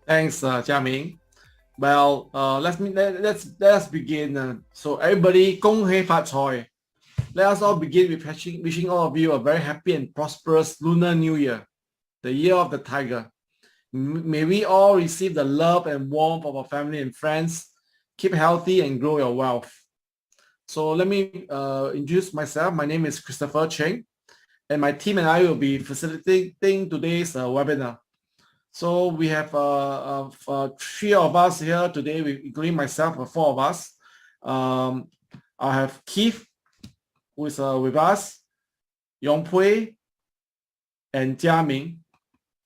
Thanks, Jiaming. Well, let's begin. So everybody, 恭喜發財. Let us all begin with wishing all of you a very happy and prosperous Lunar New Year, the year of the tiger. May we all receive the love and warmth of our family and friends. Keep healthy and grow your wealth. So let me introduce myself. My name is Christopher Cheng, and my team and I will be facilitating today's webinar. So we have three of us here today, including myself, four of us. I have Keith, who is with us, Yong Pui, and Jiaming.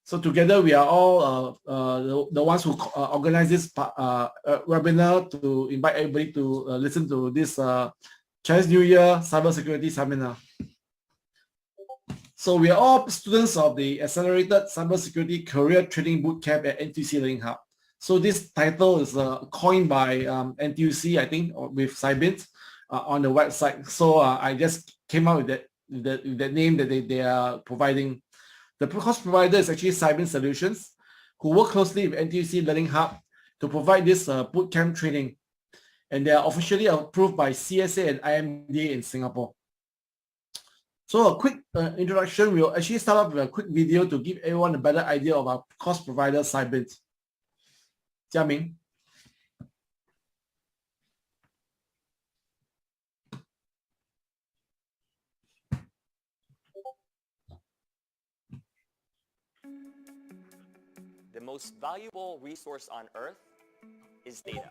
So together we are all the ones who organize this webinar to invite everybody to listen to this Chinese New Year Cybersecurity Seminar. So we are all students of the Accelerated Cybersecurity Career Training Bootcamp at NTUC Learning Hub. So this title is coined by NTUC, I think, with Cybint on the website. So I just came out with that name that they are providing. The course provider is actually Cybint Solutions, who work closely with NTUC Learning Hub to provide this bootcamp training. And they are officially approved by CSA and IMDA in Singapore. So a quick introduction. We'll actually start off with a quick video to give everyone a better idea of our course provider, Cybint. Jiaming. The most valuable resource on Earth is data.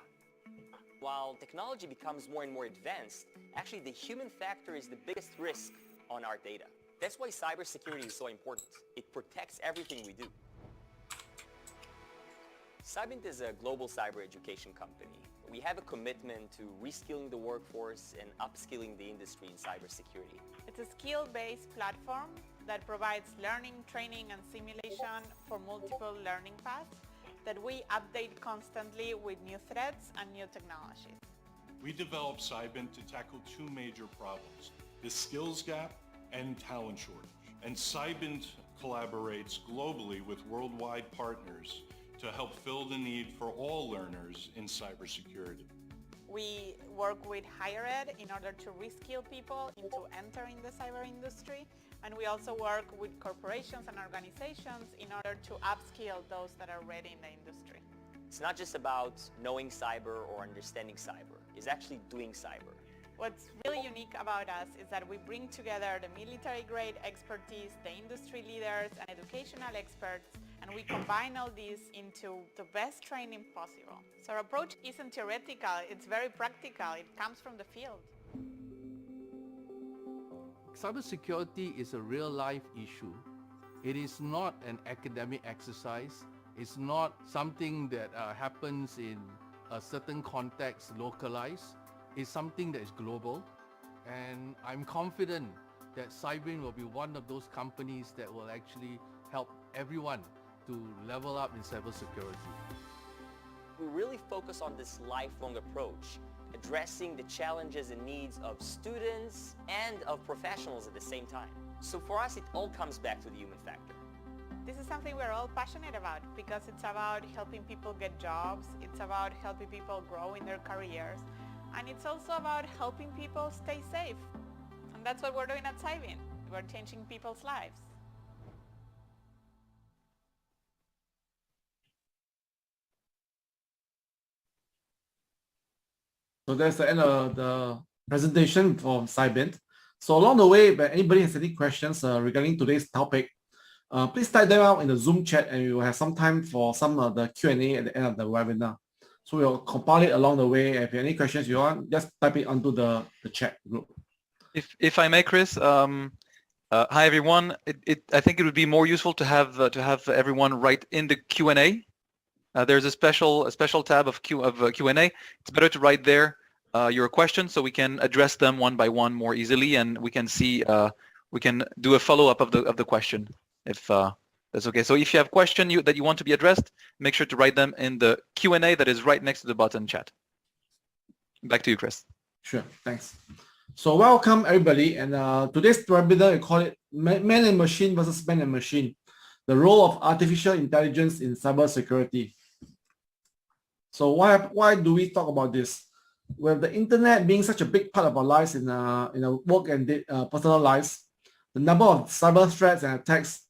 While technology becomes more and more advanced, actually the human factor is the biggest risk on our data. That's why cybersecurity is so important. It protects everything we do. Cybint is a global cyber education company. We have a commitment to reskilling the workforce and upskilling the industry in cybersecurity. It's a skill-based platform that provides learning, training, and simulation for multiple learning paths that we update constantly with new threats and new technologies. We developed Cybint to tackle two major problems, the skills gap and talent shortage. And Cybint collaborates globally with worldwide partners to help fill the need for all learners in cybersecurity. We work with higher ed in order to reskill people into entering the cyber industry, and we also work with corporations and organizations in order to upskill those that are already in the industry. It's not just about knowing cyber or understanding cyber. It's actually doing cyber. What's really unique about us is that we bring together the military-grade expertise, the industry leaders, and educational experts, and we combine all these into the best training possible. So our approach isn't theoretical, it's very practical. It comes from the field. Cybersecurity is a real-life issue. It is not an academic exercise. It's not something that happens in a certain context, localized. It's something that is global, and I'm confident that Cybint will be one of those companies that will actually help everyone to level up in cybersecurity. We really focus on this lifelong approach, addressing the challenges and needs of students and of professionals at the same time. So for us, it all comes back to the human factor. This is something we're all passionate about because it's about helping people get jobs, it's about helping people grow in their careers, and it's also about helping people stay safe. And that's what we're doing at Cybint. We're changing people's lives. So that's the end of the presentation from Cybint. So along the way, if anybody has any questions regarding today's topic, please type them out in the Zoom chat, and we will have some time for some of the Q&A at the end of the webinar. So we'll compile it along the way. If you have any questions you want, just type it onto the chat group. If I may, Chris, hi everyone. I think it would be more useful to have everyone write in the Q&A. There's a special tab of Q&A. It's better to write there your questions so we can address them one by one more easily, and we can see we can do a follow-up of the question if that's okay. So if you have questions that you want to be addressed, make sure to write them in the Q&A that is right next to the button chat. Back to you, Chris. Sure, thanks. So welcome everybody, and today's webinar we call it Man and Machine versus Man and Machine, the role of artificial intelligence in cybersecurity. So why do we talk about this? With the internet being such a big part of our lives in work and personal lives, the number of cyber threats and attacks,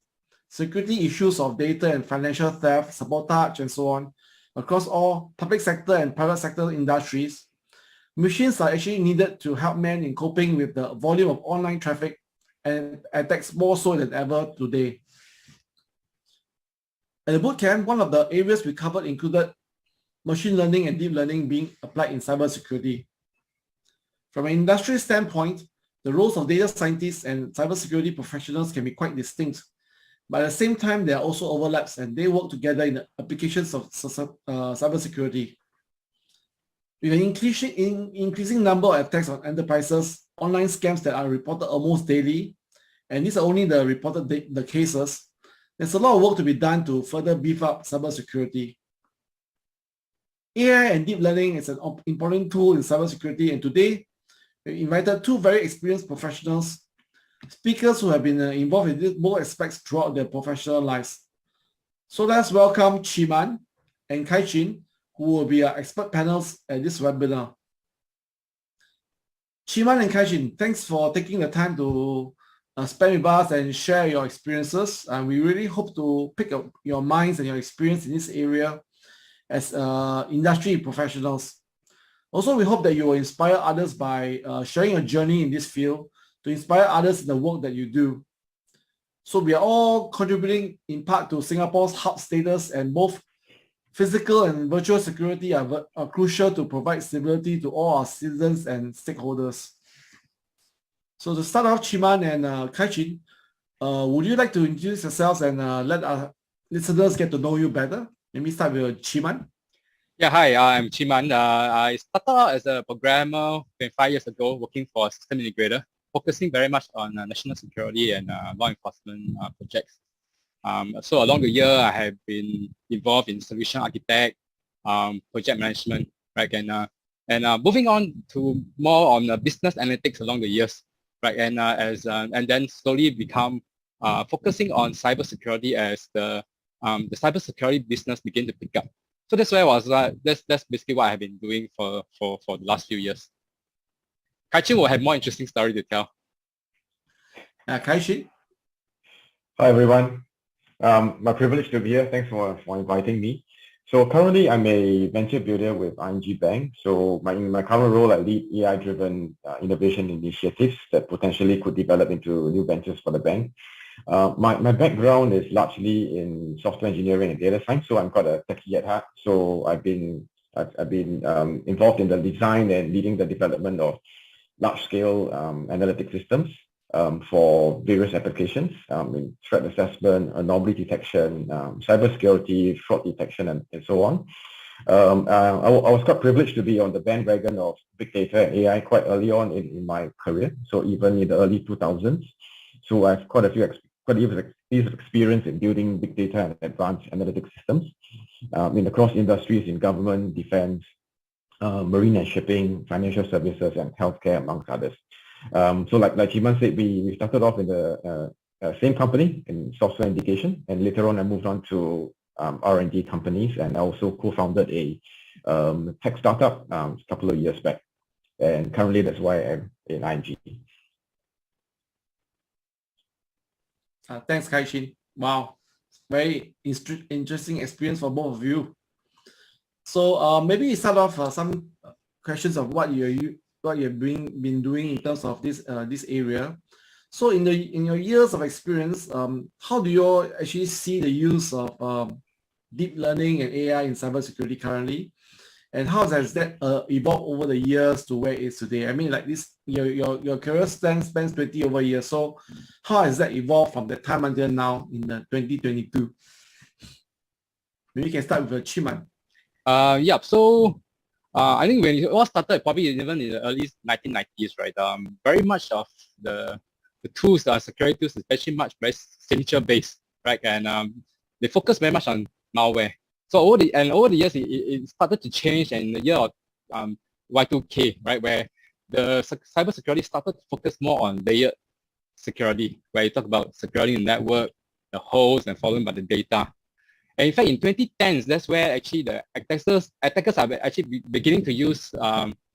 security issues of data and financial theft, sabotage, and so on, across all public sector and private sector industries, machines are actually needed to help men in coping with the volume of online traffic and attacks more so than ever today. At the bootcamp, one of the areas we covered included machine learning and deep learning being applied in cybersecurity. From an industry standpoint, the roles of data scientists and cybersecurity professionals can be quite distinct, but at the same time, there are also overlaps and they work together in the applications of cybersecurity. With an increasing number of attacks on enterprises, online scams that are reported almost daily, and these are only the reported the cases, there's a lot of work to be done to further beef up cybersecurity. AI and deep learning is an important tool in cybersecurity, and today we invited two very experienced professionals, speakers who have been involved in both aspects throughout their professional lives. So let's welcome Chiman and Kai-Chin, who will be our expert panels at this webinar. Chiman and Kai-Chin, thanks for taking the time to spend with us and share your experiences. And we really hope to pick up your minds and your experience in this area as industry professionals. Also, we hope that you will inspire others by sharing your journey in this field to inspire others in the work that you do. So we are all contributing in part to Singapore's hub status, and both physical and virtual security are crucial to provide stability to all our citizens and stakeholders. So to start off, Chiman and Kai-Chin, would you like to introduce yourselves and let our listeners get to know you better? Let me start with Chiman. Yeah, hi, I'm Chiman. I started out as a programmer 25 years ago, working for a system integrator, focusing very much on national security and law enforcement projects. So along the year, I have been involved in solution architect, project management, right? And moving on to more on business analytics along the years, right? And then slowly become focusing on cybersecurity as the cybersecurity business begin to pick up. So that's where I was. That's basically what I have been doing for the last few years. Kai-Chin will have more interesting story to tell. Kai-Chin. Hi everyone. My privilege to be here. Thanks for inviting me. So currently I'm a venture builder with ING Bank. So in my current role, I lead AI-driven innovation initiatives that potentially could develop into new ventures for the bank. My background is largely in software engineering and data science, so I'm quite a techie at heart. So I've been involved in the design and leading the development of large-scale analytic systems for various applications in threat assessment, anomaly detection, cybersecurity, fraud detection, and so on. I was quite privileged to be on the bandwagon of big data and AI quite early on in my career, so even in the early 2000s. So I have quite a years of experience in building big data and advanced analytic systems across industries in government, defense, marine and shipping, financial services, and healthcare, amongst others. So like Chiman said, we started off in the same company in software indication, and later on I moved on to R&D companies, and I also co-founded a tech startup a couple of years back. And currently that's why I'm in ING. Thanks, Kai-Chin. Wow, very interesting experience for both of you. So maybe we start off some questions of what you've been doing in terms of this area. So in your years of experience, how do you actually see the use of deep learning and AI in cybersecurity currently? And how has that evolved over the years to where it is today? I mean, like this, your career spans 20 over years. So how has that evolved from that time until now in 2022? Maybe you can start with Chiman. Yeah. So I think when it all started, probably even in the early 1990s, right? Very much of the tools, security tools, especially very signature based, right? And they focus very much on malware. So over the years, it started to change, and in the year of Y2K, right, where the cybersecurity started to focus more on layered security, where you talk about securing the network, the host, and followed by the data. And in fact, in 2010s, that's where actually the attackers are actually beginning to use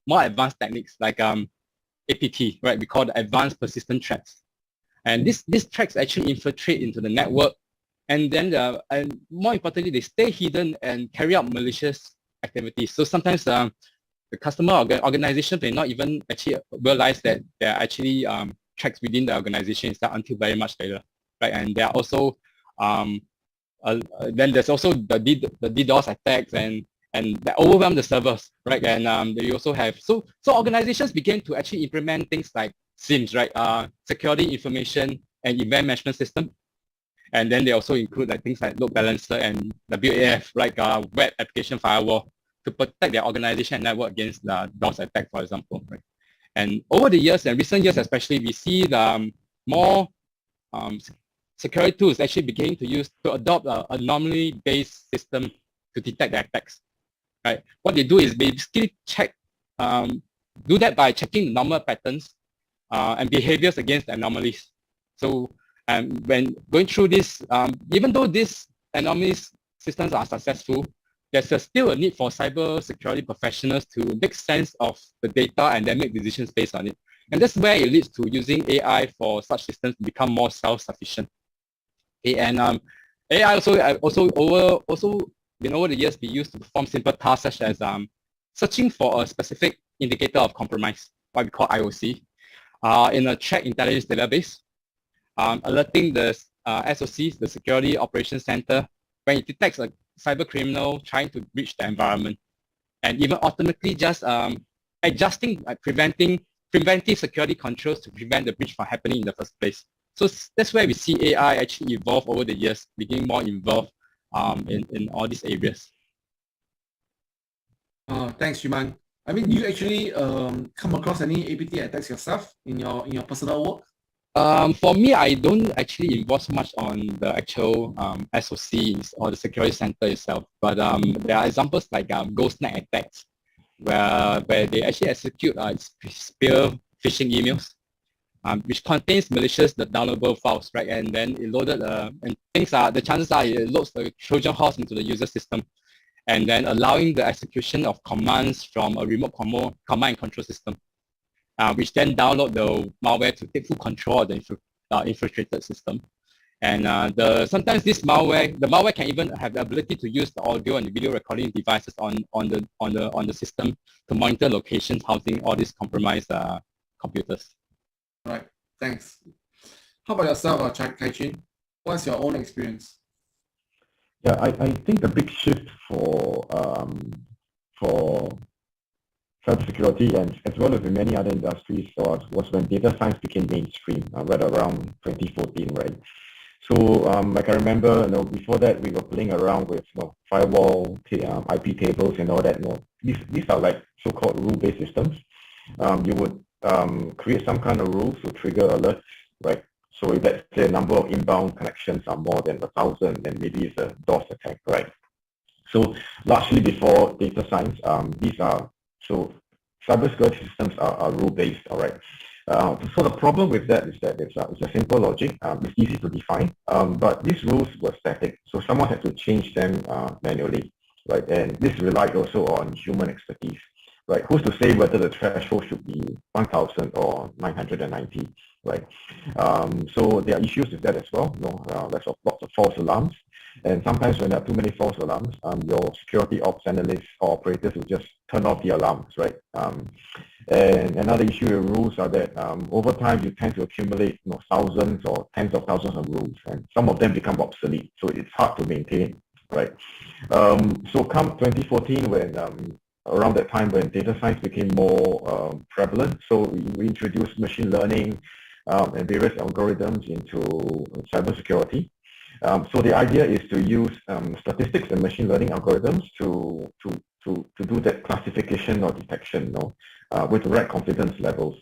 more advanced techniques like APT, right? We call the advanced persistent threats. And these threats actually infiltrate into the network, and then and more importantly, they stay hidden and carry out malicious activities. So sometimes the customer organization may not even actually realize that there are actually threats within the organization until very much later, right? And there are also then there's also the DDoS attacks and that overwhelm the servers, right? And they also have so organizations began to actually implement things like SIEMs, right? Security information and event management system. And then they also include like things like load balancer and WAF, like web application firewall, to protect their organization and network against the DOS attack, for example, right? And over the years, and recent years especially, we see the more security tools actually beginning to adopt an anomaly-based system to detect the attacks, right? What they do is basically do that by checking the normal patterns and behaviors against anomalies. So when going through this, even though these anomalies systems are successful, there's still a need for cyber security professionals to make sense of the data and then make decisions based on it. And that's where it leads to using AI for such systems to become more self-sufficient. Okay, and AI also over the years be used to perform simple tasks such as searching for a specific indicator of compromise, what we call IOC, in a threat intelligence database, alerting the SOCs, the Security Operations Center, when it detects a cyber criminal trying to breach the environment, and even automatically just adjusting, preventive security controls to prevent the breach from happening in the first place. So that's where we see AI actually evolve over the years, becoming more involved in all these areas. Thanks, Shiman. I mean, do you actually come across any APT attacks yourself in your personal work? For me, I don't actually involve so much on the actual SOCs or the security center itself, but there are examples like GhostNet attacks, where they actually execute spear phishing emails, which contains malicious downloadable files, right? And then it loaded, and the chances are it loads the Trojan horse into the user system, and then allowing the execution of commands from a remote command and control system, which then download the malware to take full control of the infiltrated system. And sometimes the malware can even have the ability to use the audio and the video recording devices on the system to monitor locations housing all these compromised computers. Right. Thanks. How about yourself, Kai-Chin? What's your own experience? Yeah, I think the big shift for cybersecurity and as well as in many other industries was when data science became mainstream, right around 2014, right? So like I remember, before that we were playing around with firewall, IP tables, and all that. These are like so-called rule-based systems. You would create some kind of rules to trigger alerts, right? So if let's say a number of inbound connections are more than 1,000, then maybe it's a DOS attack, right? So largely before data science, so cybersecurity systems are rule-based, all right? So the problem with that is that it's a simple logic. It's easy to define, but these rules were static, so someone had to change them manually, right? And this relied also on human expertise, right? Who's to say whether the threshold should be 1,000 or 990, right? So there are issues with that as well. There's lots of false alarms. And sometimes when there are too many false alarms, your security ops analysts or operators will just turn off the alarms, right? And another issue with rules are that over time you tend to accumulate thousands or tens of thousands of rules, and some of them become obsolete, so it's hard to maintain, right? So come 2014, when around that time when data science became more prevalent, so we introduced machine learning and various algorithms into cybersecurity. So the idea is to use statistics and machine learning algorithms to do that classification or detection, with the right confidence levels,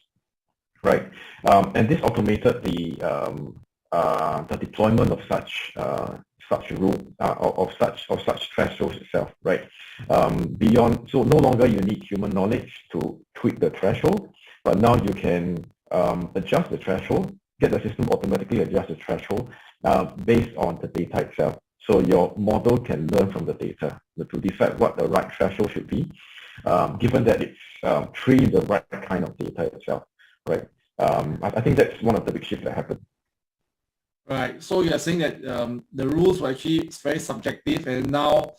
right? And this automated the deployment of such rule of such thresholds itself, right? Beyond, so no longer you need human knowledge to tweak the threshold, but now you can adjust the threshold, get the system automatically adjust the threshold based on the data itself. So your model can learn from the data to decide what the right threshold should be, given that it's trained the right kind of data itself, right? I think that's one of the big shifts that happened. Right. So you're saying that the rules were actually it's very subjective, and now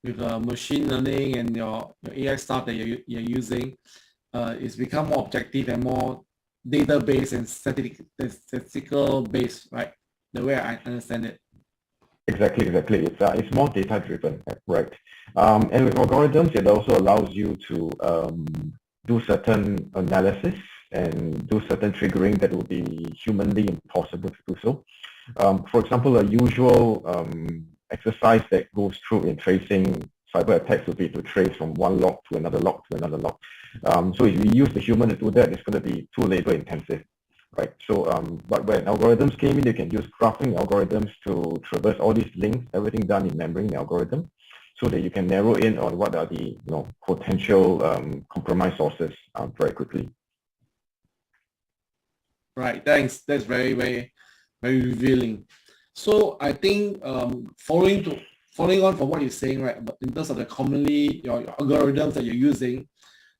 with machine learning and your AI stuff that you're using, it's become more objective and more data-based and statistical based, right? The way I understand it. Exactly. It's more data-driven, right? And with algorithms, it also allows you to do certain analysis and do certain triggering that would be humanly impossible to do so. For example, a usual exercise that goes through in tracing cyber attacks would be to trace from one log to another log to another log. So if we use the human to do that, it's going to be too labor intensive, right? So, but when algorithms came in, you can use graphing algorithms to traverse all these links, everything done in memory in the algorithm, so that you can narrow in on what are the potential compromise sources very quickly. Right. Thanks. That's very, very, very revealing. So I think following on from what you're saying, right, but in terms of the commonly your algorithms that you're using,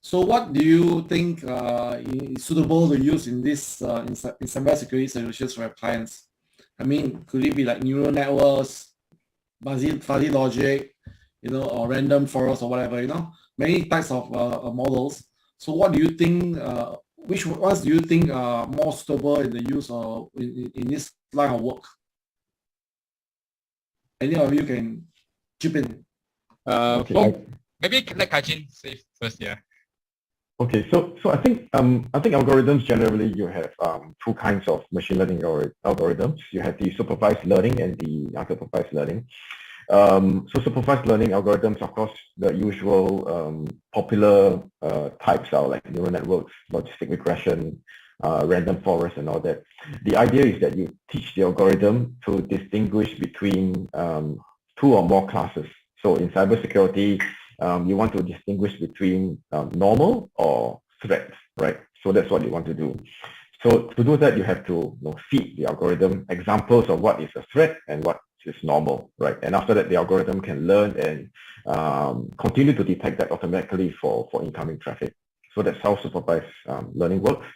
so what do you think is suitable to use in this in cybersecurity solutions for your clients? I mean, could it be like neural networks, fuzzy logic, or random forest or whatever, many types of models. So what do you think? Which ones do you think are more suitable in the use of in this line of work? Any of you can chip in. Maybe let Kajin say first. Yeah. Okay, so I think algorithms generally you have two kinds of machine learning algorithms. You have the supervised learning and the unsupervised learning. So supervised learning algorithms, of course, the usual popular types are like neural networks, logistic regression, random forest, and all that. The idea is that you teach the algorithm to distinguish between two or more classes. So in cybersecurity, you want to distinguish between normal or threats, right? So that's what you want to do. So to do that, you have to feed the algorithm examples of what is a threat and what is normal, right? And after that, the algorithm can learn and continue to detect that automatically for incoming traffic. So that's how supervised learning works.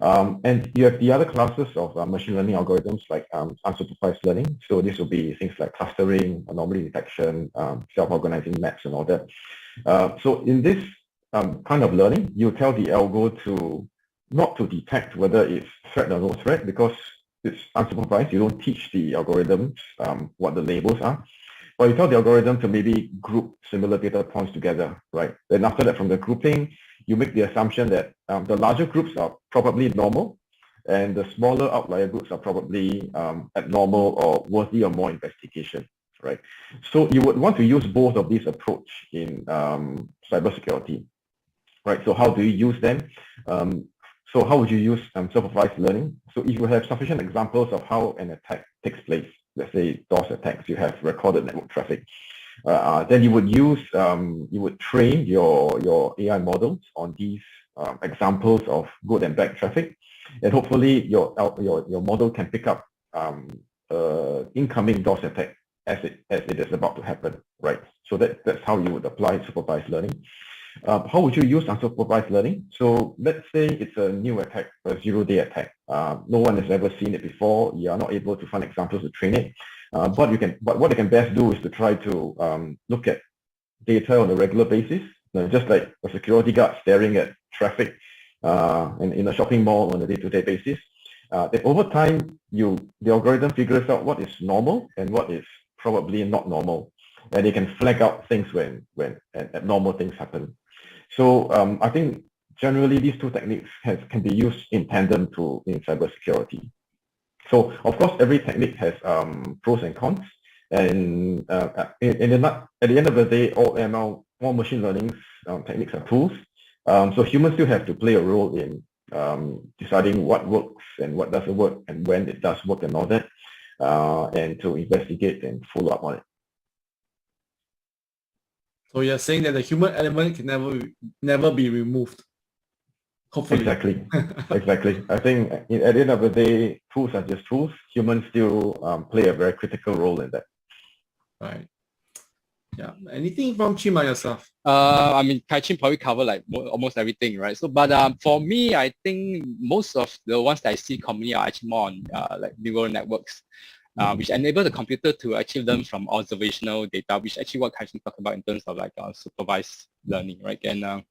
And you have the other classes of machine learning algorithms like unsupervised learning. So this will be things like clustering, anomaly detection, self-organizing maps, and all that. So in this kind of learning, you tell the algo to not to detect whether it's threat or no threat, because it's unsupervised. You don't teach the algorithms what the labels are. But you tell the algorithm to maybe group similar data points together, right? Then after that, from the grouping, you make the assumption that the larger groups are probably normal, and the smaller outlier groups are probably abnormal or worthy of more investigation, right? So you would want to use both of these approach in cybersecurity, right? So how do you use them? So how would you use supervised learning? So if you have sufficient examples of how an attack takes place, let's say DOS attacks, you have recorded network traffic, then you would use, you would train your AI models on these examples of good and bad traffic, and hopefully your model can pick up incoming DOS attack as it is about to happen, right? So that's how you would apply supervised learning. How would you use unsupervised learning? So let's say it's a new attack, a zero-day attack. No one has ever seen it before. You are not able to find examples to train it. But what you can best do is to try to look at data on a regular basis, just like a security guard staring at traffic in a shopping mall on a day-to-day basis. Then over time, the algorithm figures out what is normal and what is probably not normal, and they can flag out things when abnormal things happen. So I think generally these two techniques can be used in tandem in cybersecurity. So of course, every technique has pros and cons, and at the end of the day, all ML, all machine learning techniques are tools. So humans still have to play a role in deciding what works and what doesn't work, and when it does work and all that, and to investigate and follow up on it. So you're saying that the human element can never be removed. Hopefully. Exactly. Exactly. I think at the end of the day, tools are just tools. Humans still play a very critical role in that. Right. Yeah. Anything from Chima yourself? I mean, Kai-Chin probably covered like almost everything, right? So, but for me, I think most of the ones that I see commonly are actually more on like neural networks, which enable the computer to actually learn from observational data, which actually what Kai-Chin talked about in terms of like supervised learning, right? And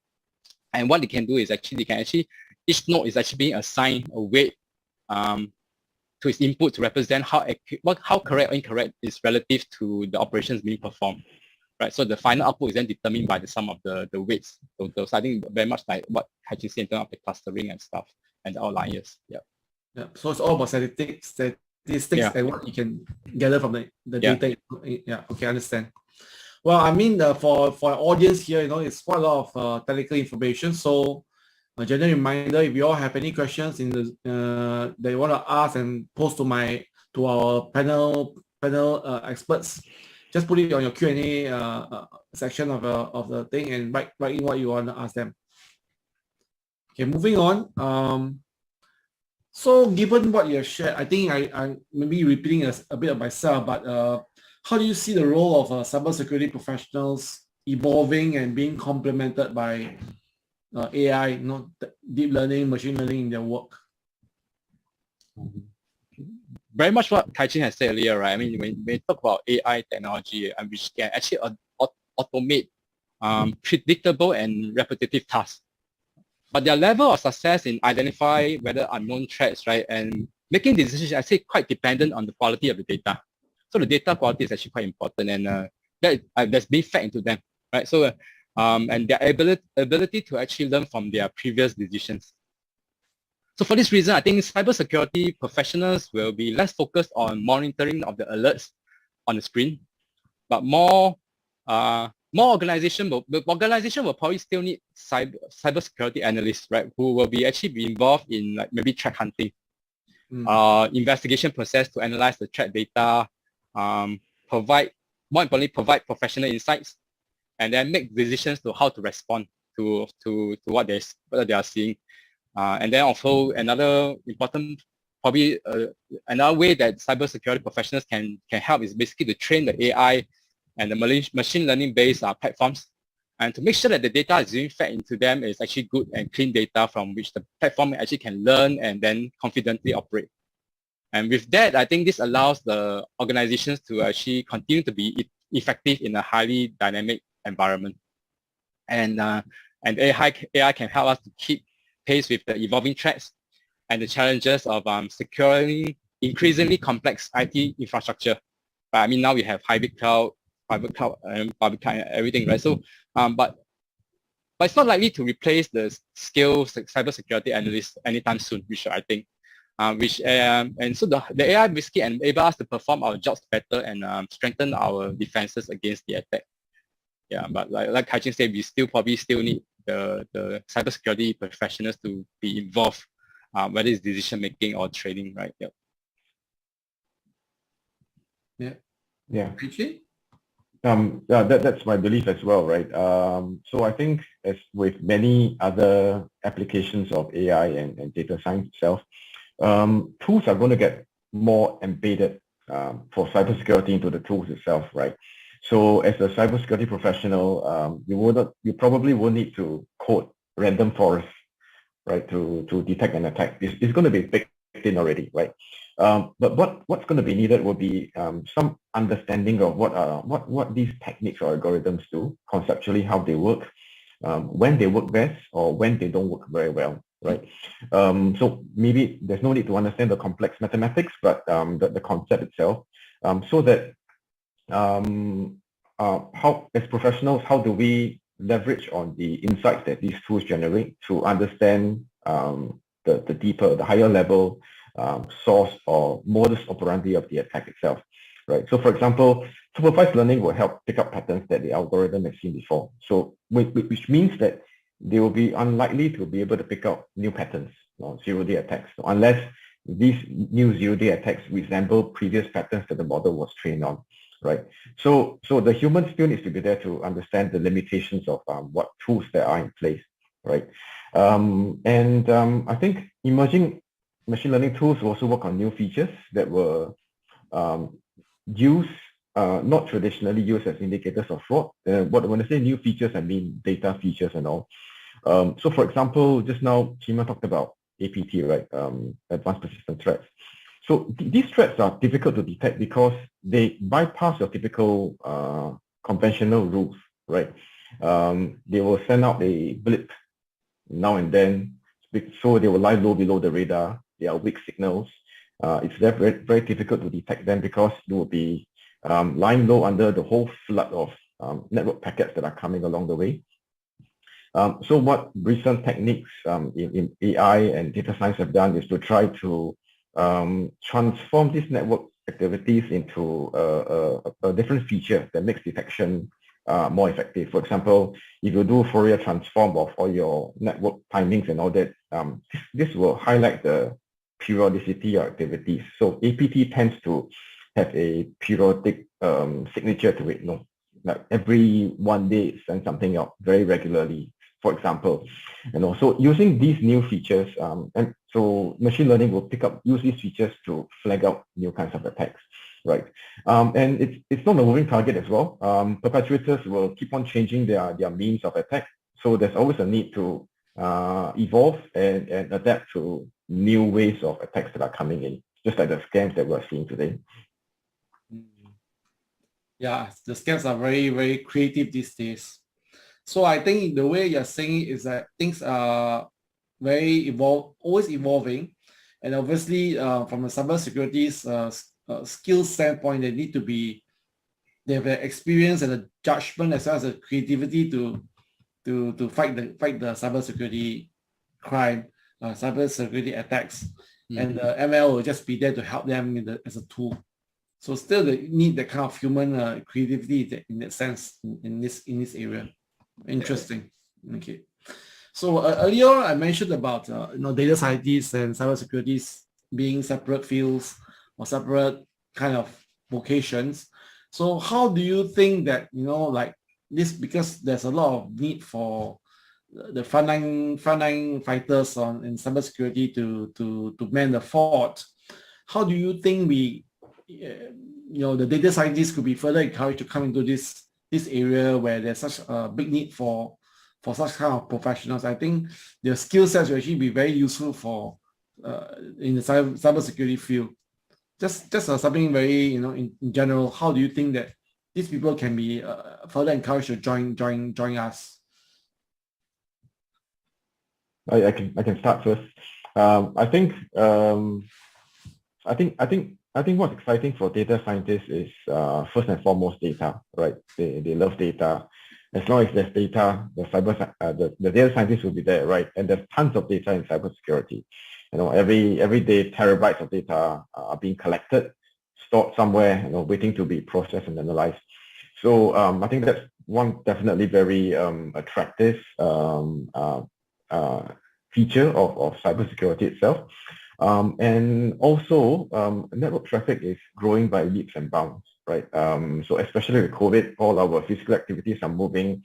what they can do is actually each node is actually being assigned a weight to its input to represent how correct or incorrect is relative to the operations being performed. Right, so the final output is then determined by the sum of the weights. So I think very much like what Kai-Chin said in terms of the clustering and stuff and the outliers. Yeah. Yeah. So it's all about statistics and what you can gather from the data. Yeah. Okay, I understand. Well, I mean, for our audience here, it's quite a lot of technical information. So a general reminder, if you all have any questions in the that you want to ask and post to our panel experts, just put it on your Q&A section of the thing and write in what you want to ask them. Okay, moving on. So given what you have shared, I think I maybe repeating a bit of myself, but how do you see the role of cybersecurity professionals evolving and being complemented by AI, deep learning, machine learning in their work? Very much what Kai-Chin has said earlier, right? I mean, when we talk about AI technology, which can actually automate predictable and repetitive tasks, but their level of success in identifying whether unknown threats, right, and making decisions, I say, quite dependent on the quality of the data. So the data quality is actually quite important, and that's being fed into them, right? So and their ability to actually learn from their previous decisions. So for this reason, I think cybersecurity professionals will be less focused on monitoring of the alerts on the screen, but more organization will probably still need cybersecurity analysts, right, who will be involved in like maybe threat hunting, investigation process to analyze the threat data, provide professional insights, and then make decisions to how to respond to what they are seeing. And then also another important, probably another way that cybersecurity professionals can help is basically to train the AI and the machine learning based platforms, and to make sure that the data is being fed into them is actually good and clean data from which the platform actually can learn and then confidently operate. And with that, I think this allows the organizations to actually continue to be effective in a highly dynamic environment. And AI can help us to keep pace with the evolving threats and the challenges of securing increasingly complex IT infrastructure. I mean, now we have hybrid cloud, private cloud, and public cloud, and everything, right? So, but it's not likely to replace the skilled cybersecurity analysts anytime soon, which I think, and so the AI basically enable us to perform our jobs better and strengthen our defenses against the attack. Yeah, but like Kai-Chin said, we probably still need the cybersecurity professionals to be involved, whether it's decision making or trading, right? Yep. Yeah. Kai-Chin? That's my belief as well, right? So I think as with many other applications of AI and data science itself, tools are going to get more embedded for cybersecurity into the tools itself, right? So as a cybersecurity professional, you probably will need to code random forests, right, to detect an attack. It's going to be baked in already, right? But what's going to be needed will be some understanding of what these techniques or algorithms do, conceptually how they work, when they work best or when they don't work very well, right? So maybe there's no need to understand the complex mathematics, but the concept itself, so that how, as professionals, how do we leverage on the insights that these tools generate to understand the higher level source or modus operandi of the attack itself, right? So for example, supervised learning will help pick up patterns that the algorithm has seen before. So which means that they will be unlikely to be able to pick up new patterns or zero-day attacks, so unless these new zero-day attacks resemble previous patterns that the model was trained on, right? So the human still needs to be there to understand the limitations of what tools there are in place, right? I think emerging machine learning tools will also work on new features that will use not traditionally used as indicators of fraud. When I say new features, I mean data features and all. So for example, just now, Chima talked about APT, right? Advanced Persistent Threats. So these threats are difficult to detect because they bypass your typical conventional rules, right? They will send out a blip now and then, so they will lie low below the radar. They are weak signals. It's very, very difficult to detect them because it will be lying low under the whole flood of network packets that are coming along the way. So what recent techniques in AI and data science have done is to try to transform these network activities into a different feature that makes detection more effective. For example, if you do Fourier transform of all your network timings and all that, this will highlight the periodicity of activities. So APT tends to have a periodic signature to it. Like every 1 day it sends something out very regularly, for example. And also using these new features, and so machine learning will use these features to flag out new kinds of attacks, right? And it's not a moving target as well. Perpetrators will keep on changing their means of attack. So there's always a need to evolve and adapt to new ways of attacks that are coming in, just like the scams that we're seeing today. Yeah, the scams are very, very creative these days. So I think the way you're saying it is that things are very always evolving. And obviously from a cybersecurity skill standpoint, they have the experience and the judgment as well as the creativity to fight the cybersecurity crime, cybersecurity attacks. And the ML will just be there to help them as a tool. So still they need that kind of human creativity in that sense in this area. Interesting. Okay. So earlier I mentioned about data scientists and cybersecurity being separate fields or separate kind of vocations. So how do you think that like this, because there's a lot of need for the frontline fighters in cybersecurity to man the fort? How do you think the data scientists could be further encouraged to come into this area where there's such a big need for such kind of professionals? I think their skill sets will actually be very useful for in the cybersecurity field. Just something very in general. How do you think that these people can be further encouraged to join us? I can start first. I think what's exciting for data scientists is first and foremost data, right? They love data. As long as there's data, the data scientists will be there, right? And there's tons of data in cybersecurity. Every day terabytes of data are being collected, stored somewhere, waiting to be processed and analyzed. So I think that's one definitely very attractive feature of cybersecurity itself. And also, network traffic is growing by leaps and bounds, right? So especially with COVID, all our physical activities are moving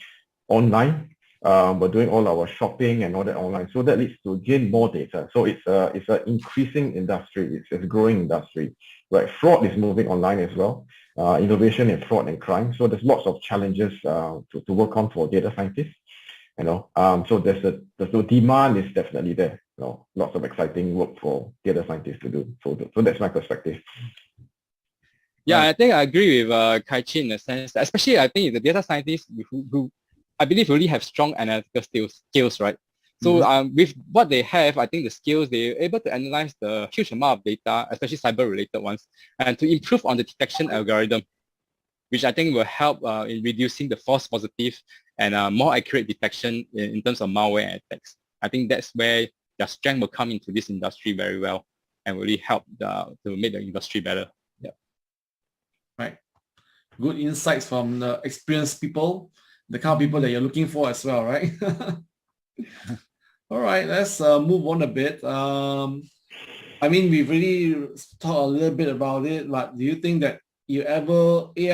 online. We're doing all our shopping and all that online. So that leads to gain more data. So it's an increasing industry. It's a growing industry, right? Fraud is moving online as well. Innovation in fraud and crime. So there's lots of challenges to work on for data scientists. So the demand is definitely there. Lots of exciting work for data scientists to do. So that's my perspective. Yeah, I think I agree with Kai Chi in a sense, especially I think the data scientists who I believe really have strong analytical skills, right? So with what they have, I think the skills, they're able to analyze the huge amount of data, especially cyber-related ones, and to improve on the detection algorithm, which I think will help in reducing the false positive and more accurate detection in terms of malware and attacks. I think that's where their strength will come into this industry very well and really help to make the industry better. Yeah. Right. Good insights from the experienced people, the kind of people that you're looking for as well, right? All right, let's move on a bit. I mean, we've really talked a little bit about it, but do you think that AI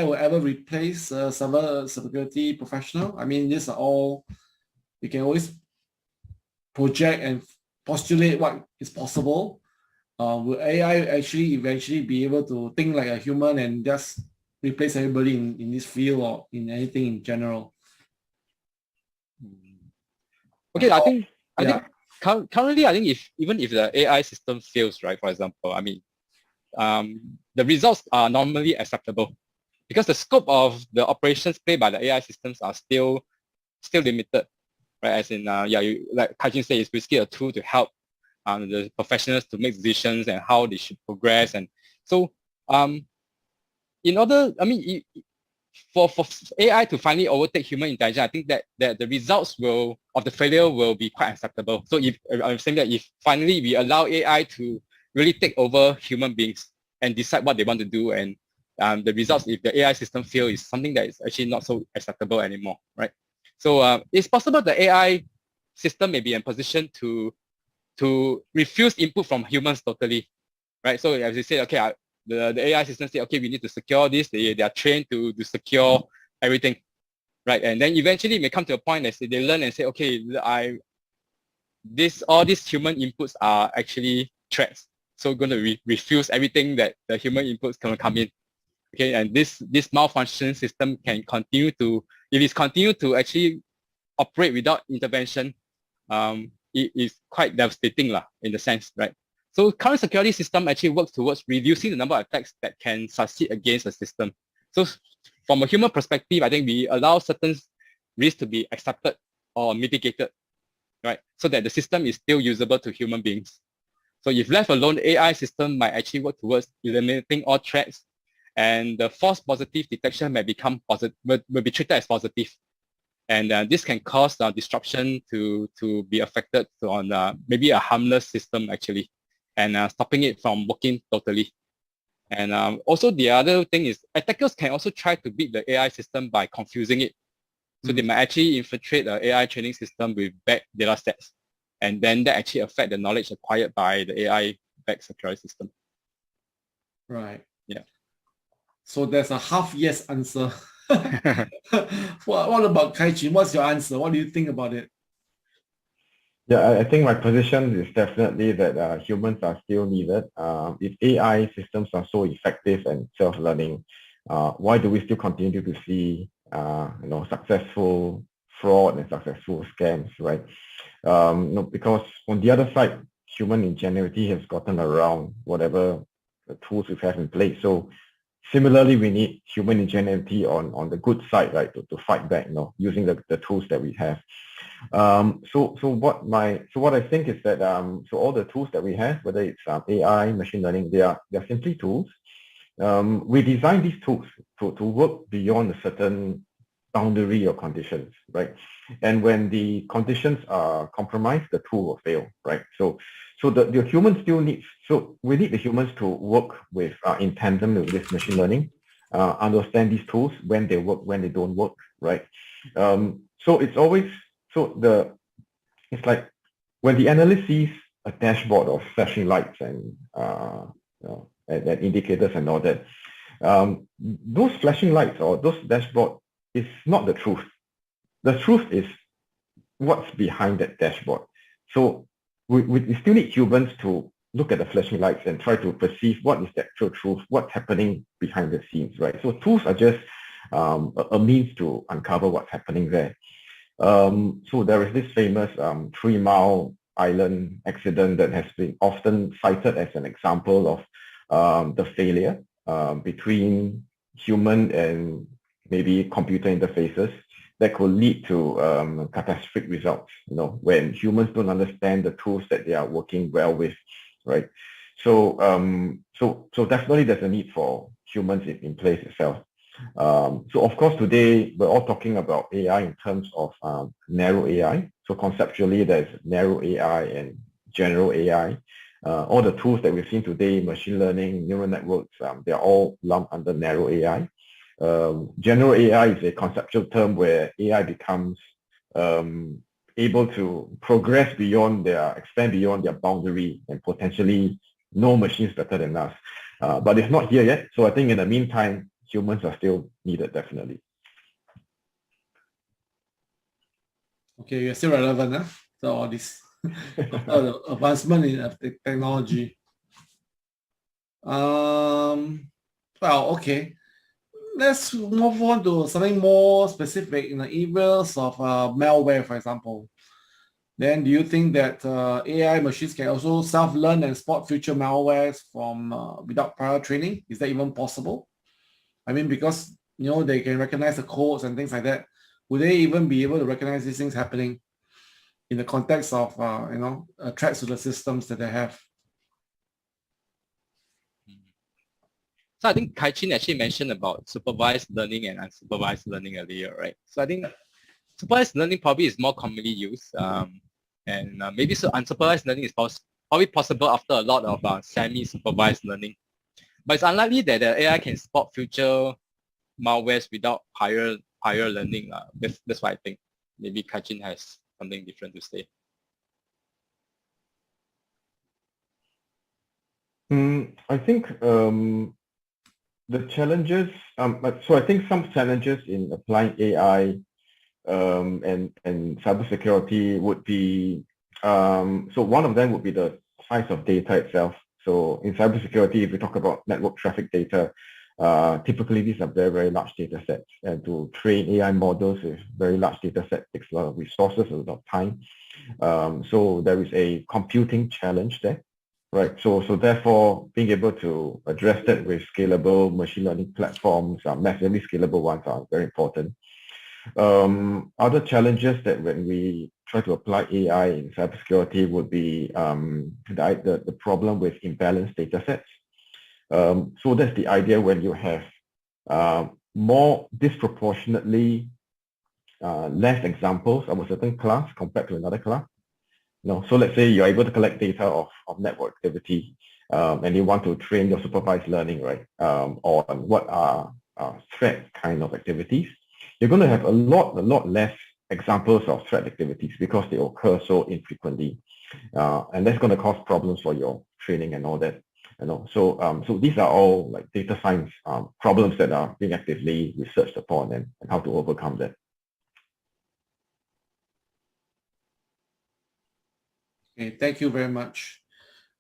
will ever replace cybersecurity professional? I mean, these are all, you can always project and postulate what is possible. Will AI actually eventually be able to think like a human and just replace everybody in this field or in anything in general. Okay, I think Yeah. currently, I think even if the AI system fails, right, for example, I mean, the results are normally acceptable because the scope of the operations played by the AI systems are still limited, right? As in, like Kajin said, it's basically a tool to help the professionals to make decisions and how they should progress. And so, in order, I mean, for AI to finally overtake human intelligence, I think that the results of the failure will be quite acceptable. So if I'm saying that if finally we allow AI to really take over human beings and decide what they want to do, and the results, if the AI system fail, is something that is actually not so acceptable anymore, right? So it's possible the AI system may be in position to refuse input from humans totally, right? So as you say, okay, the AI system say, okay, we need to secure this. They are trained to secure everything, right? And then eventually it may come to a point that they learn and say, okay, all these human inputs are actually threats. So we're going to refuse everything that the human inputs can come in. Okay, and this malfunctioning system can continue to, if it's continue to actually operate without intervention, it is quite devastating in the sense, right? So current security system actually works towards reducing the number of attacks that can succeed against the system. So from a human perspective, I think we allow certain risks to be accepted or mitigated, right? So that the system is still usable to human beings. So if left alone, the AI system might actually work towards eliminating all threats, and the false positive detection may become positive, will be treated as positive. And this can cause disruption to be affected on maybe a harmless system actually, and stopping it from working totally. And also the other thing is attackers can also try to beat the AI system by confusing it. So they might actually infiltrate the AI training system with bad data sets, and then that actually affect the knowledge acquired by the AI-backed security system. Right. Yeah. So there's a half yes answer. What about Kaijin? What's your answer? What do you think about it? Yeah, I think my position is definitely that humans are still needed. If AI systems are so effective and self-learning, why do we still continue to see successful fraud and successful scams, right? Because on the other side, human ingenuity has gotten around whatever the tools we have in place. So similarly, we need human ingenuity on the good side, right, to fight back, using the tools that we have. So what I think is that so all the tools that we have, whether it's AI, machine learning, they are simply tools. We design these tools to work beyond a certain boundary or conditions, right? And when the conditions are compromised, the tool will fail, right? So the humans still need, so we need the humans to work with in tandem with this machine learning, understand these tools, when they work, when they don't work, right? So it's always, it's like when the analyst sees a dashboard of flashing lights and and indicators and all that, those flashing lights or those dashboard is not the truth. The truth is what's behind that dashboard. So we still need humans to look at the flashing lights and try to perceive what is the actual truth, what's happening behind the scenes, right? So tools are just a means to uncover what's happening there. So there is this famous 3 Mile Island accident that has been often cited as an example of the failure between human and maybe computer interfaces that could lead to catastrophic results, when humans don't understand the tools that they are working well with, right? So so definitely there's a need for humans in place itself. So of course today we're all talking about AI in terms of narrow AI. So conceptually there's narrow AI and general AI. All the tools that we've seen today, machine learning, neural networks, they're all lumped under narrow AI. General AI is a conceptual term where AI becomes able to progress expand beyond their boundary and potentially know machines better than us. But it's not here yet. So I think in the meantime, humans are still needed, definitely. Okay, you're still relevant, huh? So all this advancement in technology. Well, okay. let's move on to something more specific in the areas of malware, for example. Then do you think that AI machines can also self-learn and spot future malwares from without prior training? Is that even possible? I mean, because they can recognize the codes and things like that. Would they even be able to recognize these things happening in the context of threats to the systems that they have? So I think Kai-Chin actually mentioned about supervised learning and unsupervised learning earlier, right? So I think supervised learning probably is more commonly used, and maybe so unsupervised learning is probably possible after a lot of semi-supervised learning. But it's unlikely that the AI can spot future malwares without prior learning. That's why I think maybe Kai-Chin has something different to say. I think the challenges, so I think some challenges in applying AI and cybersecurity would be, so one of them would be the size of data itself. So in cybersecurity, if we talk about network traffic data, typically these are very, very large data sets, and to train AI models with very large data sets takes a lot of resources, a lot of time. So there is a computing challenge there. Right. So therefore, being able to address that with scalable machine learning platforms, massively scalable ones, are very important. Other challenges that when we try to apply AI in cybersecurity would be the problem with imbalanced data sets. So that's the idea when you have more disproportionately less examples of a certain class compared to another class. So let's say you're able to collect data of network activity, and you want to train your supervised learning, right, on what are threat kind of activities. You're going to have a lot less examples of threat activities because they occur so infrequently, and that's going to cause problems for your training and all that. So these are all like data science problems that are being actively researched upon and how to overcome that. Okay, thank you very much.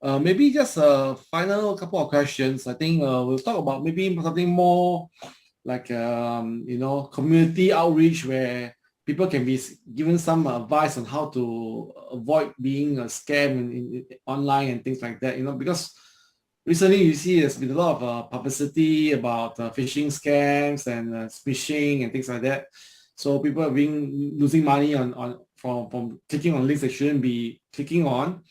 Maybe just a final couple of questions. I think we'll talk about maybe something more like community outreach, where people can be given some advice on how to avoid being a scam in online and things like that. Because recently you see there's been a lot of publicity about phishing scams and phishing and things like that. So people are losing money from clicking on links they shouldn't be clicking on.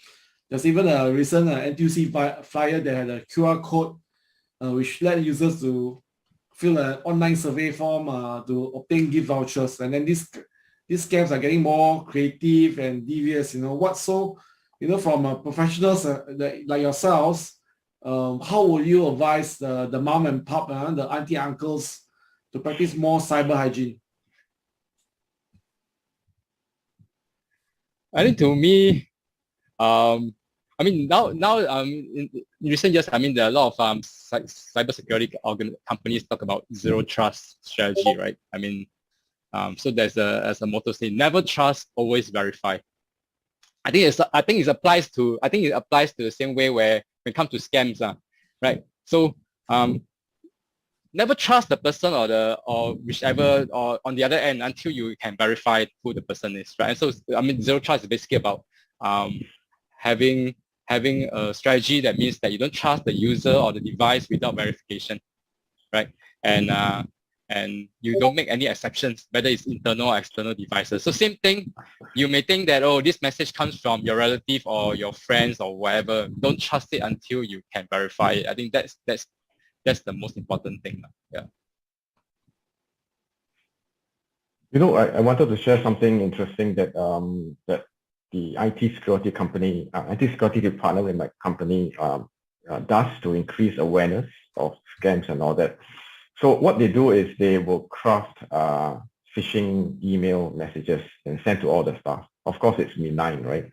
There's even a recent NTUC flyer that had a QR code which led users to fill an online survey form to obtain gift vouchers. And then these scams are getting more creative and devious. From professionals like yourselves, how would you advise the mom and pop, the auntie uncles, to practice more cyber hygiene? I think to me, I mean now in recent years, I mean there are a lot of cybersecurity companies talk about zero trust strategy, right? I mean, so there's as a motto say, never trust, always verify. I think it applies to the same way where when it comes to scams, right? So never trust the person or whichever, or on the other end, until you can verify who the person is, right? And so I mean, zero trust is basically about having a strategy that means that you don't trust the user or the device without verification, right? And you don't make any exceptions, whether it's internal or external devices. So same thing, you may think that, oh, this message comes from your relative or your friends or whatever. Don't trust it until you can verify it. I think that's the most important thing. Yeah. I wanted to share something interesting that that the IT security department in my company does to increase awareness of scams and all that. So what they do is they will craft phishing email messages and send to all the staff. Of course, it's benign, right?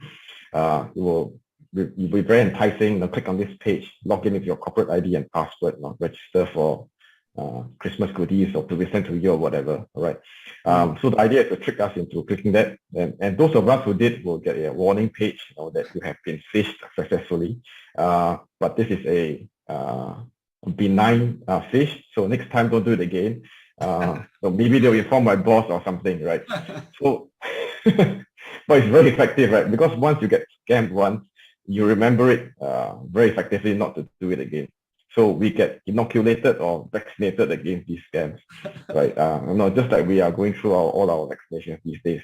It will be very enticing. Click on this page, log in with your corporate ID and password, register for Christmas goodies or to be sent to you or whatever, all right? So the idea is to trick us into clicking that, and those of us who did will get a warning page that you have been phished successfully. But this is a benign fish. So next time, don't do it again. So maybe they'll inform my boss or something, right? So, but it's very effective, right? Because once you get scammed once, you remember it very effectively not to do it again. So we get inoculated or vaccinated against these scams, right? Just like we are going through all our vaccinations these days.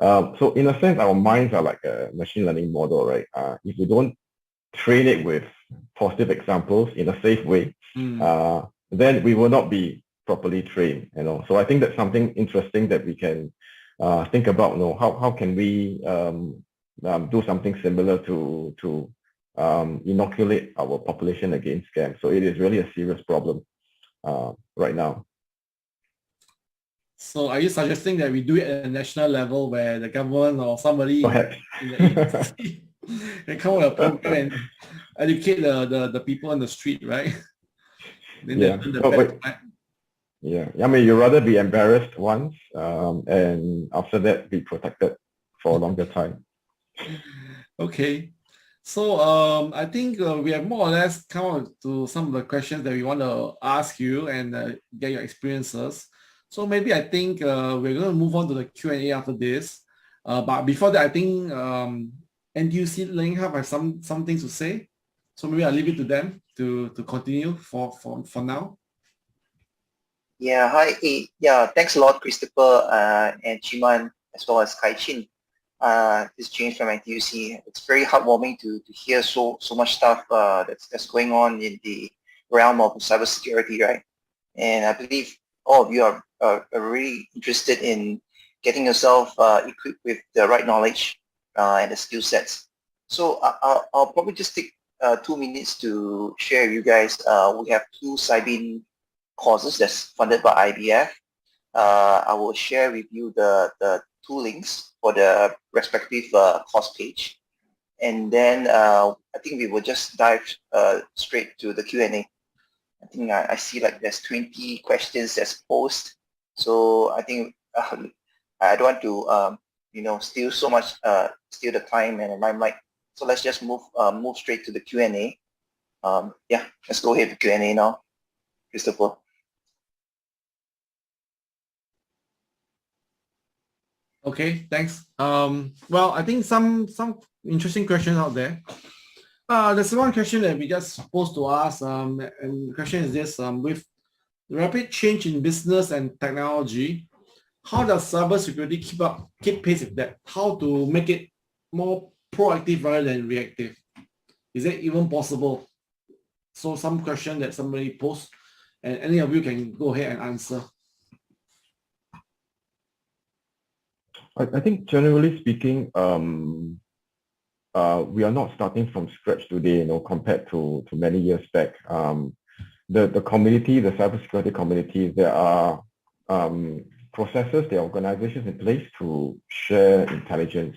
So in a sense, our minds are like a machine learning model, right? If you don't train it with positive examples in a safe way, then we will not be properly trained. So I think that's something interesting that we can think about. How can we do something similar to inoculate our population against scams? So it is really a serious problem right now. So are you suggesting that we do it at a national level where the government or somebody Perhaps. in the agency can come with a program and educate the people on the street, right? Yeah. I mean, you'd rather be embarrassed once and after that be protected for a longer time. Okay. So I think we have more or less come on to some of the questions that we want to ask you and get your experiences. So maybe I think we're going to move on to the Q&A after this. But before that, I think NTUC Learning Hub have some things to say. So maybe I'll leave it to them to continue for now. Yeah, hi. Yeah, thanks a lot, Christopher and Chiman, as well as Kai Chin. This is James from NTUC. It's very heartwarming to hear so much stuff that's going on in the realm of cybersecurity, right? And I believe all of you are really interested in getting yourself equipped with the right knowledge and the skill sets. So I'll probably just take 2 minutes to share with you guys. We have 2 Cybin courses that's funded by IBF. I will share with you the 2 links for the respective course page. And then I think we will just dive straight to the Q&A. I think I see like there's 20 questions that's posed. So I think I don't want to steal the time and my mic. So let's just move straight to the Q&A. Yeah, let's go ahead with Q&A now, Christopher. Okay, thanks. Well, I think some interesting questions out there. There's one question that we just supposed to ask, and the question is this: with rapid change in business and technology, how does cybersecurity keep pace with that? How to make it more proactive rather than reactive? Is it even possible? So some question that somebody posed, and any of you can go ahead and answer. I think generally speaking, we are not starting from scratch today, compared to many years back. The community, the cybersecurity community, there are processes, there are organizations in place to share intelligence,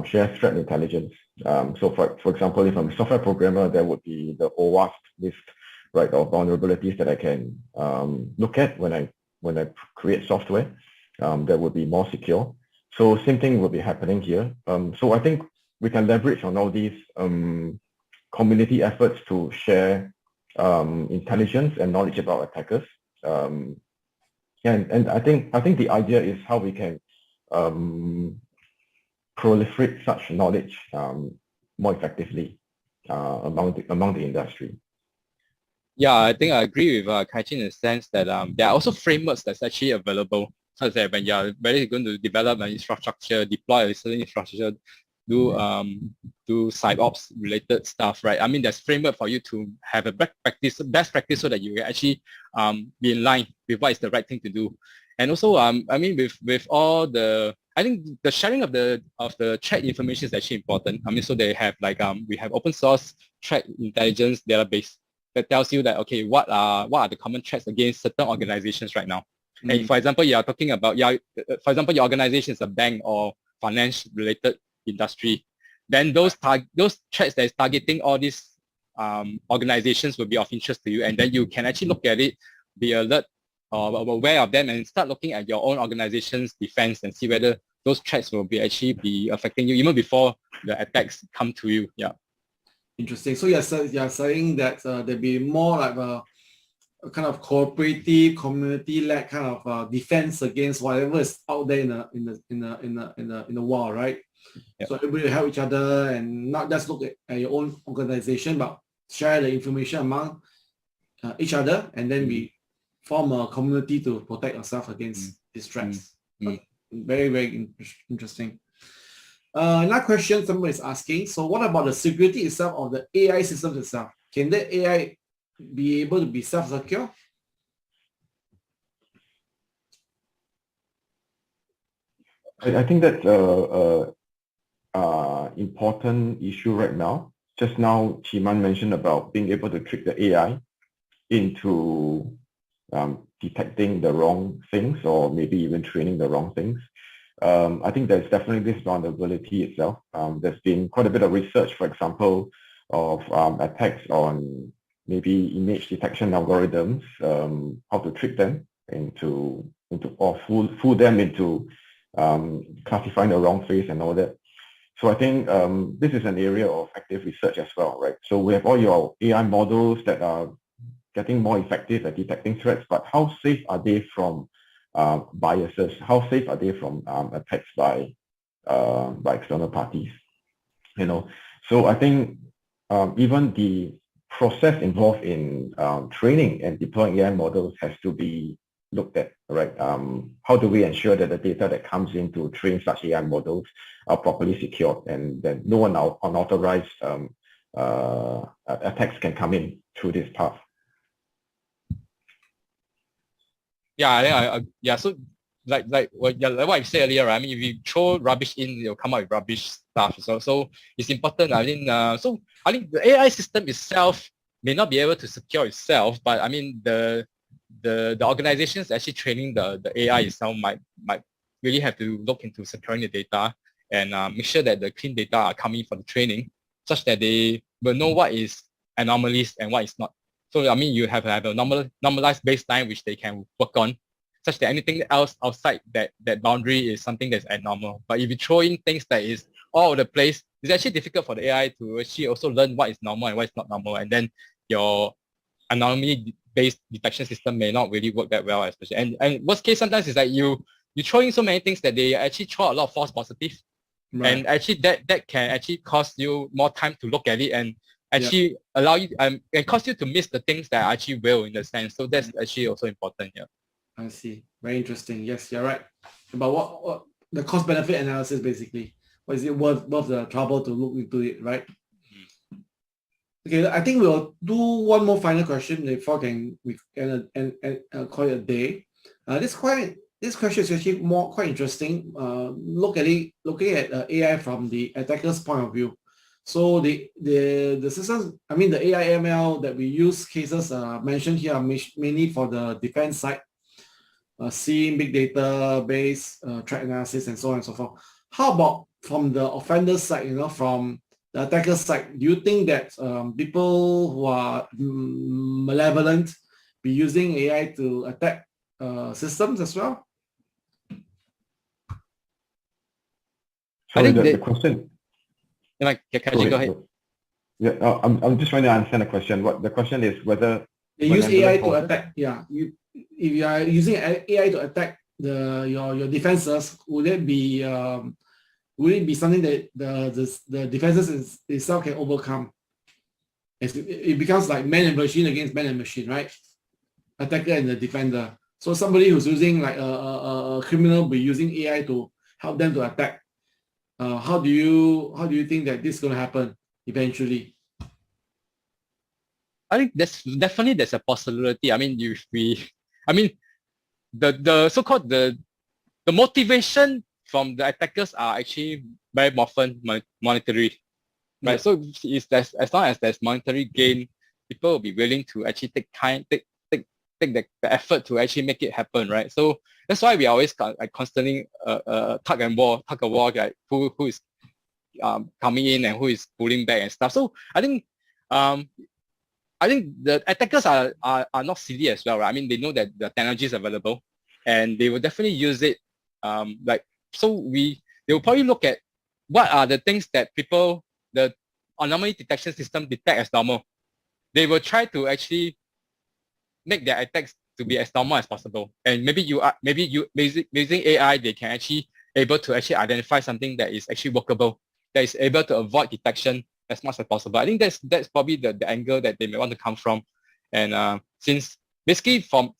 share threat intelligence. So for example, if I'm a software programmer, there would be the OWASP list, right, of vulnerabilities that I can look at when I create software that would be more secure. So same thing will be happening here. So I think we can leverage on all these community efforts to share intelligence and knowledge about attackers. And I think the idea is how we can proliferate such knowledge more effectively among the industry. Yeah, I think I agree with Kai Chin in the sense that there are also frameworks that's actually available. So that when you're really going to develop an infrastructure, deploy a certain infrastructure, do SecOps related stuff, right? I mean, there's framework for you to have a best practice so that you can actually be in line with what is the right thing to do. And also, I mean, with all the, I think the sharing of the threat information is actually important. I mean, so they have like we have open source threat intelligence database that tells you that, okay, what are the common threats against certain organizations right now. And for example, you are talking about, for example, your organization is a bank or finance-related industry, then those threats that is targeting all these organizations will be of interest to you, and then you can actually look at it, be alert or aware of them, and start looking at your own organization's defense and see whether those threats will be actually affecting you even before the attacks come to you. Yeah. Interesting. So you're saying that there'll be more like a kind of cooperative, community-led kind of defense against whatever is out there in the world, right? Yep. So everybody will help each other and not just look at your own organization, but share the information among each other, and then we form a community to protect ourselves against these threats. Very, very interesting. Another question somebody is asking, so what about the security itself of the AI systems itself? Can the AI be able to be self-secure? I think that's a important issue right now. Just now, Chiman mentioned about being able to trick the AI into detecting the wrong things, or maybe even training the wrong things. I think there's definitely this vulnerability itself. There's been quite a bit of research, for example, of attacks on maybe image detection algorithms, how to trick them into or fool them into classifying the wrong face and all that. So I think this is an area of active research as well, right? So we have all your AI models that are getting more effective at detecting threats, but how safe are they from biases? How safe are they from attacks by external parties? You know, so I think even the process involved in training and deploying AI models has to be looked at, right? How do we ensure that the data that comes in to train such AI models are properly secured, and that no one unauthorized attacks can come in through this path? Yeah, so like what I said earlier, right? I mean, if you throw rubbish in, you'll come out with rubbish stuff. So it's important. I mean, so I think the AI system itself may not be able to secure itself, but I mean the organizations actually training the AI itself might really have to look into securing the data and make sure that the clean data are coming for the training, such that they will know what is anomalies and what is not. So I mean, you have to have a normalized baseline which they can work on, such that anything else outside that boundary is something that's abnormal. But if you throw in things that is all over the place, it's actually difficult for the AI to actually also learn what is normal and what is not normal, and then your anomaly-based detection system may not really work that well, especially. And worst case sometimes is that you throw in so many things that they actually throw a lot of false positives, right. And actually that can actually cost you more time to look at it, and actually allow you and cause you to miss the things that are actually real in the sense. So that's actually also important. Yeah. I see. Very interesting. Yes, you're right. About what the cost benefit analysis basically. What is it worth the trouble to look into it, right? Okay, I think we'll do one more final question before we can call it a day. This question is actually quite interesting. Looking at AI from the attacker's point of view. So the systems, I mean the AI ML that we use cases mentioned here are mainly for the defense side, seeing big database, threat analysis, and so on and so forth. How about from the offender side? You know, from the attacker side, do you think that people who are malevolent be using AI to attack systems as well? So the question. Like, go ahead. Yeah, I'm just trying to understand the question. What the question is, whether they use AI to attack. Yeah, if you are using AI to attack your defenses, would it be something that the defenses itself can overcome? It becomes like man and machine against man and machine, right? Attacker and the defender. So somebody who's using like a criminal will be using AI to help them to attack. How do you think that this is going to happen eventually? I think there's a possibility. I mean, the so-called the motivation from the attackers are actually very often monetary, right? Yeah. So as long as there's monetary gain, people will be willing to actually take the effort to actually make it happen, right? So that's why we always constantly tug of war, like who is coming in and who is pulling back and stuff. So I think the attackers are not silly as well, right? I mean, they know that the technology is available, and they will definitely use it. They will probably look at what are the things that the anomaly detection system detect as normal, they will try to actually make their attacks to be as normal as possible. And maybe using AI, they can actually able to actually identify something that is actually workable, that is able to avoid detection as much as possible. I think that's probably the angle that they may want to come from. And since basically for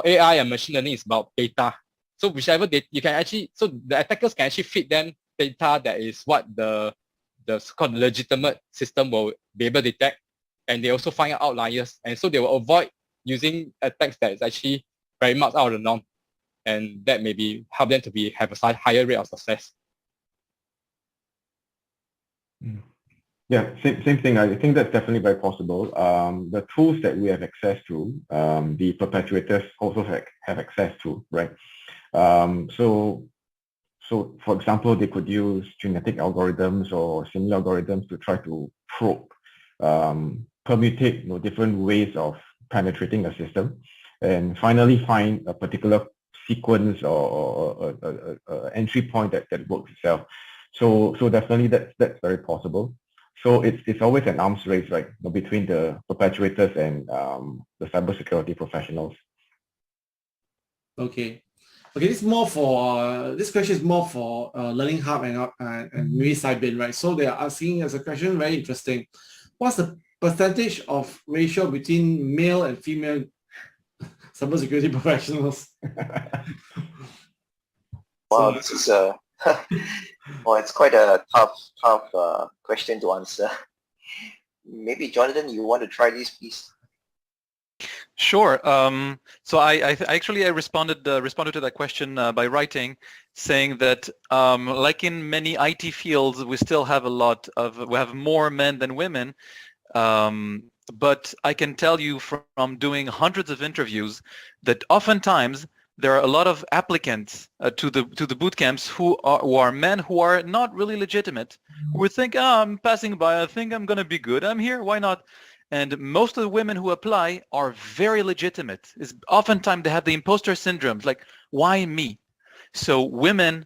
AI and machine learning is about data. So whichever you can actually, so the attackers can actually feed them data that is what the so-called legitimate system will be able to detect, and they also find out outliers, and so they will avoid using attacks that is actually very much out of the norm, and that maybe help them to have a higher rate of success. Yeah, same thing. I think that's definitely very possible. The tools that we have access to, the perpetuators also have access to, right? So for example, they could use genetic algorithms or similar algorithms to try to probe, permutate different ways of penetrating a system, and finally find a particular sequence or entry point that works itself. So definitely that's very possible. So it's always an arms race, right, between the perpetuators and the cybersecurity professionals. Okay. Okay, this is more for this question is more for Learning Hub and maybe Cybin, right? So they are asking as a question, very interesting. What's the percentage of ratio between male and female cybersecurity professionals? Wow, this is a well, it's quite a tough question to answer. Maybe Jonathan, you want to try this, please? Sure. So I actually responded to that question by writing, saying that like in many IT fields, we still have we have more men than women. But I can tell you from doing hundreds of interviews that oftentimes there are a lot of applicants to the boot camps who are men who are not really legitimate, who think, I'm passing by, I think I'm going to be good, I'm here, why not? And most of the women who apply are very legitimate. Oftentimes they have the imposter syndromes, like, why me? So women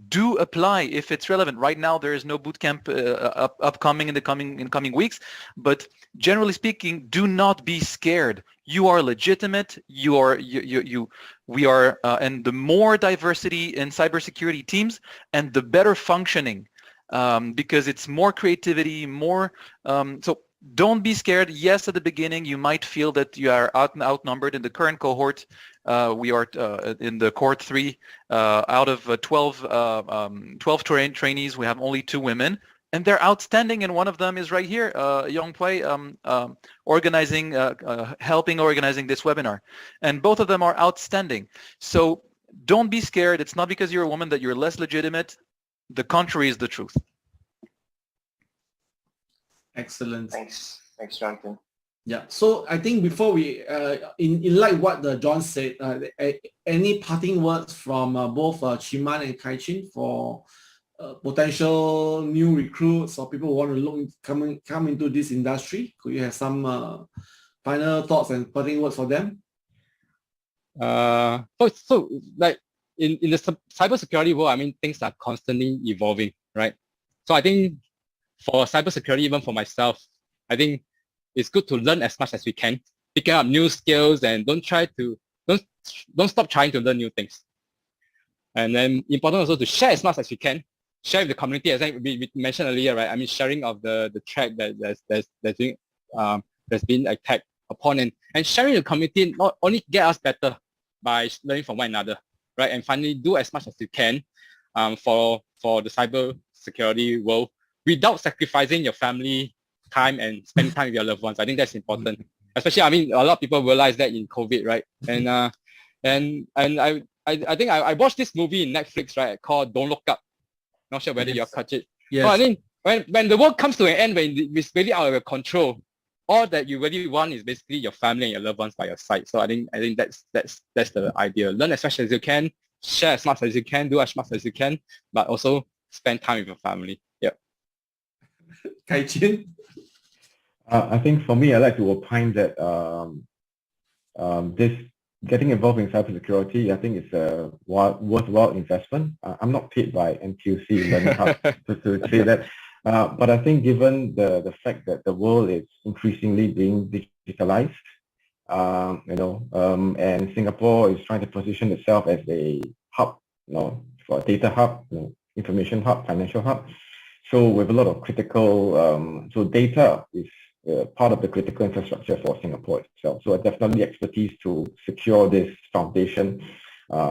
do apply if it's relevant. Right now there is no bootcamp upcoming in the coming weeks, but generally speaking, do not be scared. You are legitimate. We are, and the more diversity in cybersecurity teams, and the better functioning, because it's more creativity, more. So don't be scared. Yes, at the beginning you might feel that you are outnumbered. In the current cohort, we are in the cohort 3 out of 12 trainees. We have only 2 women, and they're outstanding. And one of them is right here, Yong Pui, helping organizing this webinar. And both of them are outstanding. So don't be scared. It's not because you're a woman that you're less legitimate. The contrary is the truth. Excellent. Thanks, Jonathan. Yeah. So I think before we, in like what John said, any parting words from both Chi Man and Kai Chin for potential new recruits or people who want to come into this industry? Could you have some final thoughts and parting words for them? So like in the cybersecurity world, I mean, things are constantly evolving, right? So I think for cybersecurity, even for myself, I think it's good to learn as much as we can, picking up new skills, and don't stop trying to learn new things. And then important also to share as much as you can, share with the community, as we mentioned earlier, right? I mean, sharing of the track that's been attacked upon, and sharing the community not only get us better by learning from one another, right? And finally, do as much as you can for the cyber security world, without sacrificing your family time and spending time with your loved ones. I think that's important. Especially, I mean, a lot of people realize that in COVID, right? And I think I watched this movie in Netflix, right, called Don't Look Up. Not sure whether you'll catch it. Yes. So I think when the world comes to an end, when it's really out of your control, all that you really want is basically your family and your loved ones by your side. So I think that's the idea. Learn as much as you can, share as much as you can, do as much as you can, but also spend time with your family. Yep. Kai Chin? I think for me, I like to opine that this getting involved in cybersecurity, I think it's a worthwhile investment. I'm not paid by NTUC Learning Hub to say that. But I think given the fact that the world is increasingly being digitalized, and Singapore is trying to position itself as a hub, for a data hub, information hub, financial hub. So with a lot of critical, so data is part of the critical infrastructure for Singapore itself. So definitely expertise to secure this foundation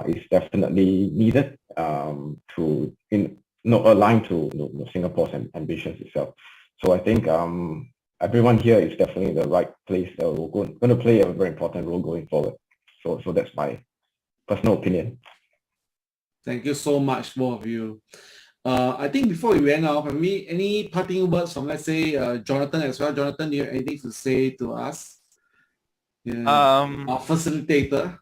is definitely needed to align to Singapore's ambitions itself. So I think everyone here is definitely the right place that we're going to play a very important role going forward. So that's my personal opinion. Thank you so much, both of you. I think before we end off, any parting words from, let's say, Jonathan as well. Jonathan, do you have anything to say to us? Yeah. Our facilitator.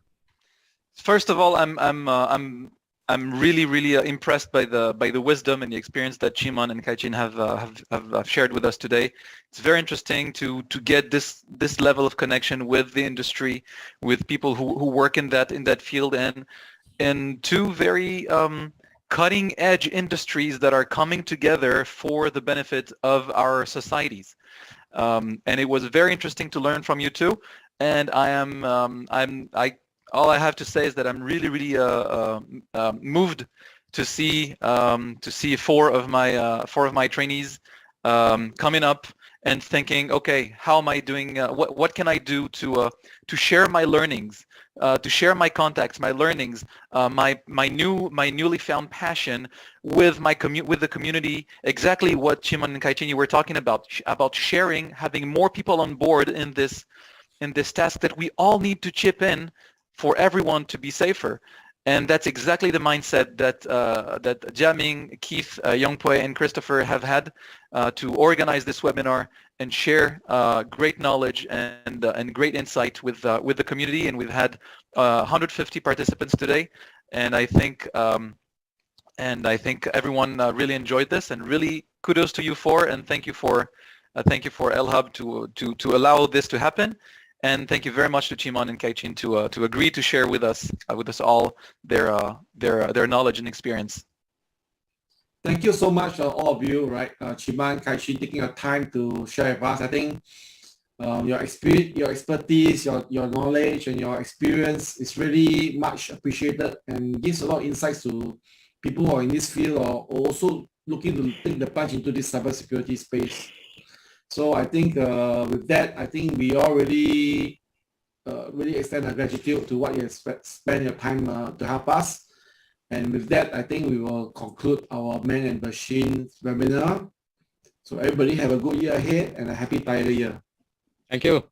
First of all, I'm really impressed by the wisdom and the experience that Chiman and Kai-Chin have shared with us today. It's very interesting to get this level of connection with the industry, with people who work in that field, and two very cutting edge industries that are coming together for the benefit of our societies. And it was very interesting to learn from you too. And all I have to say is that I'm really moved to see four of my trainees coming up and thinking, okay, how am I doing? What can I do to share my learnings, to share my contacts, my learnings, my newly found passion with the community. Exactly what Chiman and Kai-Chin you were talking about sharing, having more people on board in this task that we all need to chip in for everyone to be safer. And that's exactly the mindset that Jiaming, Keith, Yongpui, and Christopher have had to organize this webinar and share great knowledge and great insight with the community. And we've had 150 participants today, and I think everyone really enjoyed this. And really kudos to you four, and thank you for LHub to allow this to happen. And thank you very much to Chiman and Kai-Chin to agree to share with us all their knowledge and experience. Thank you so much, all of you, right? Chiman, Kai-Chin, taking your time to share with us. I think your expertise, your knowledge, and your experience is really much appreciated and gives a lot of insights to people who are in this field or also looking to take the plunge into this cybersecurity space. So I think with that, I think we all really extend our gratitude to what you have spent your time to help us. And with that, I think we will conclude our Man and Machine webinar. So everybody have a good year ahead and a happy Tyler year. Thank you.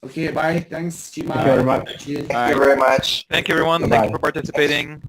Okay, bye. Thanks, Chiman. Thank you very much. Thank you very much. Thank you, everyone. Bye-bye. Thank you for participating.